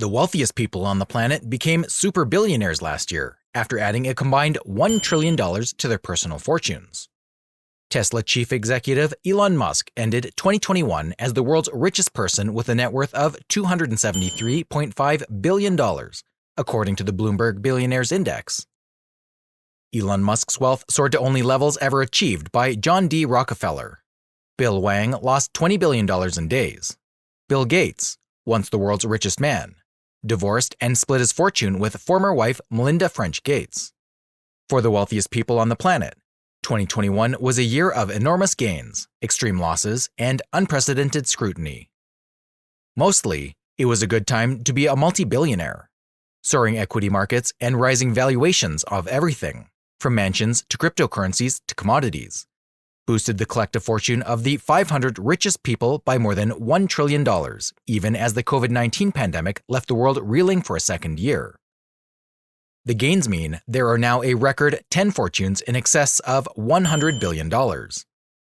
The wealthiest people on the planet became super billionaires last year after adding a combined $1 trillion to their personal fortunes. Tesla chief executive Elon Musk ended 2021 as the world's richest person with a net worth of $273.5 billion, according to the Bloomberg Billionaires Index. Elon Musk's wealth soared to only levels ever achieved by John D Rockefeller. Bill Hwang lost $20 billion in days. Bill Gates, once the world's richest man, divorced and split his fortune with former wife Melinda French Gates. For the wealthiest people on the planet, 2021 was a year of enormous gains, extreme losses, and unprecedented scrutiny. Mostly, it was a good time to be a multibillionaire. Soaring equity markets and rising valuations of everything, from mansions to cryptocurrencies to commodities, boosted the collective fortune of the 500 richest people by more than $1 trillion, even as the COVID-19 pandemic left the world reeling for a second year. The gains mean there are now a record 10 fortunes in excess of $100 billion,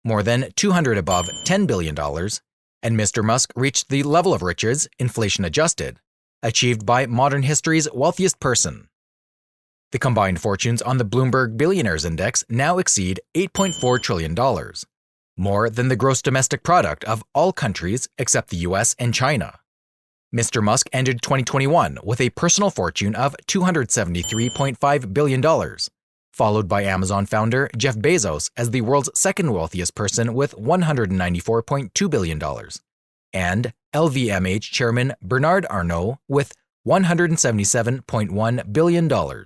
more than 200 above $10 billion, and Mr. Musk reached the level of riches, inflation-adjusted, achieved by modern history's wealthiest person. The combined fortunes on the Bloomberg Billionaires Index now exceed $8.4 trillion, more than the gross domestic product of all countries except the US and China. Mr. Musk ended 2021 with a personal fortune of $273.5 billion, followed by Amazon founder Jeff Bezos as the world's second wealthiest person with $194.2 billion, and LVMH chairman Bernard Arnault with $177.1 billion.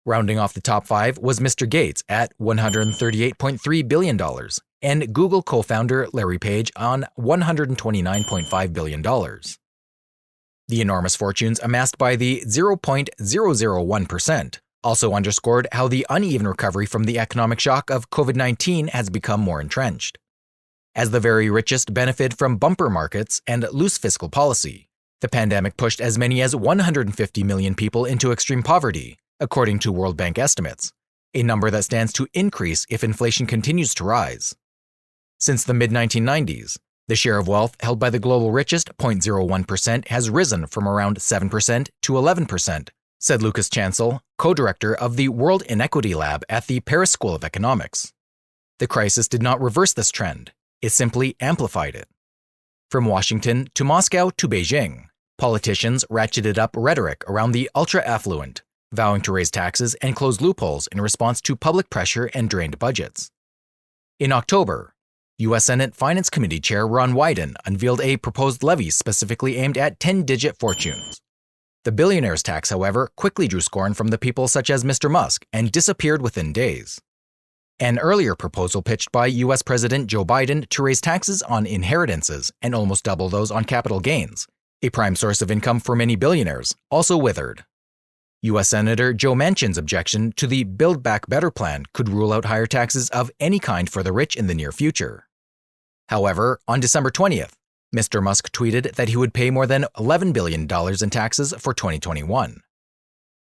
Rounding off the top five was Mr. Gates at $138.3 billion, and Google co-founder Larry Page on $129.5 billion. The enormous fortunes amassed by the 0.001% also underscored how the uneven recovery from the economic shock of COVID-19 has become more entrenched. As the very richest benefit from bumper markets and loose fiscal policy, the pandemic pushed as many as 150 million people into extreme poverty, according to World Bank estimates, a number that stands to increase if inflation continues to rise. Since the mid-1990s, the share of wealth held by the global richest, 0.01%, has risen from around 7% to 11%, said Lucas Chancel, co-director of the World Inequity Lab at the Paris School of Economics. The crisis did not reverse this trend, it simply amplified it. From Washington to Moscow to Beijing, politicians ratcheted up rhetoric around the ultra-affluent, vowing to raise taxes and close loopholes in response to public pressure and drained budgets. In October, U.S. Senate Finance Committee Chair Ron Wyden unveiled a proposed levy specifically aimed at 10-digit fortunes. The billionaire's tax, however, quickly drew scorn from the people such as Mr. Musk and disappeared within days. An earlier proposal pitched by U.S. President Joe Biden to raise taxes on inheritances and almost double those on capital gains, a prime source of income for many billionaires, also withered. U.S. Senator Joe Manchin's objection to the Build Back Better plan could rule out higher taxes of any kind for the rich in the near future. However, on December 20th, Mr. Musk tweeted that he would pay more than $11 billion in taxes for 2021.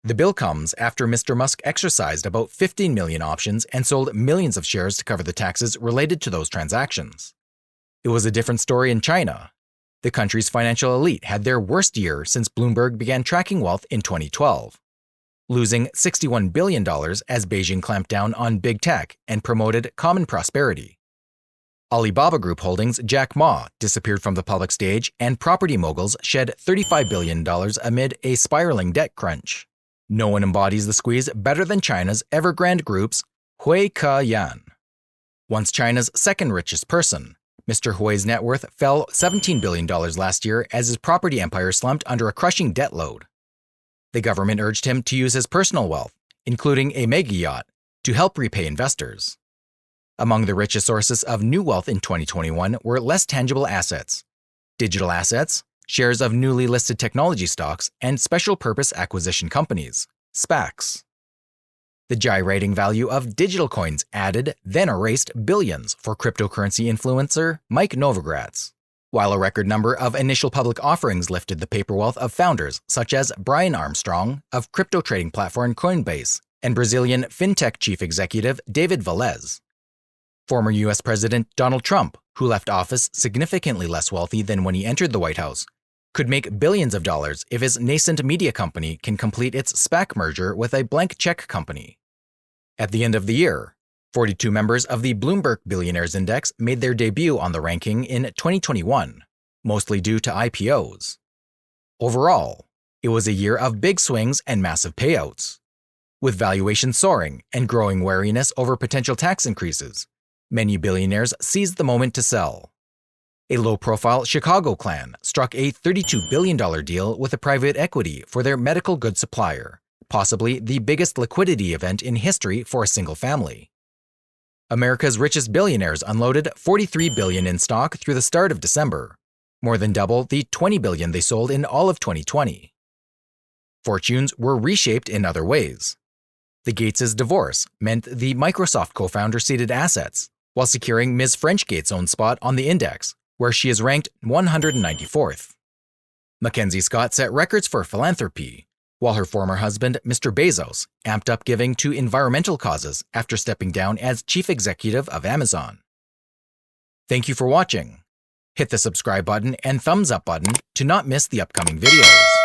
The bill comes after Mr. Musk exercised about 15 million options and sold millions of shares to cover the taxes related to those transactions. It was a different story in China. The country's financial elite had their worst year since Bloomberg began tracking wealth in 2012, losing $61 billion as Beijing clamped down on big tech and promoted common prosperity. Alibaba Group Holdings' Jack Ma disappeared from the public stage, and property moguls shed $35 billion amid a spiraling debt crunch. No one embodies the squeeze better than China's Evergrande Group's Hui Ke-yan. Once China's second richest person, Mr. Hui's net worth fell $17 billion last year as his property empire slumped under a crushing debt load. The government urged him to use his personal wealth, including a mega yacht, to help repay investors. Among the richest sources of new wealth in 2021 were less tangible assets, digital assets, shares of newly listed technology stocks, and special purpose acquisition companies, SPACs. The gyrating value of digital coins added, then erased billions for cryptocurrency influencer Mike Novogratz, while a record number of initial public offerings lifted the paper wealth of founders such as Brian Armstrong of crypto trading platform Coinbase and Brazilian fintech chief executive David Velez. Former U.S. President Donald Trump, who left office significantly less wealthy than when he entered the White House, could make billions of dollars if his nascent media company can complete its SPAC merger with a blank check company. At the end of the year, 42 members of the Bloomberg Billionaires Index made their debut on the ranking in 2021, mostly due to IPOs. Overall, it was a year of big swings and massive payouts. With valuations soaring and growing wariness over potential tax increases, many billionaires seized the moment to sell. A low-profile Chicago clan struck a $32 billion deal with a private equity for their medical goods supplier, possibly the biggest liquidity event in history for a single family. America's richest billionaires unloaded $43 billion in stock through the start of December, more than double the $20 billion they sold in all of 2020. Fortunes were reshaped in other ways. The Gates' divorce meant the Microsoft co-founder ceded assets, while securing Ms. French Gates' own spot on the index, where she is ranked 194th. Mackenzie Scott set records for philanthropy, while her former husband, Mr. Bezos, amped up giving to environmental causes after stepping down as chief executive of Amazon. Thank you for watching. Hit the subscribe button and thumbs up button to not miss the upcoming videos.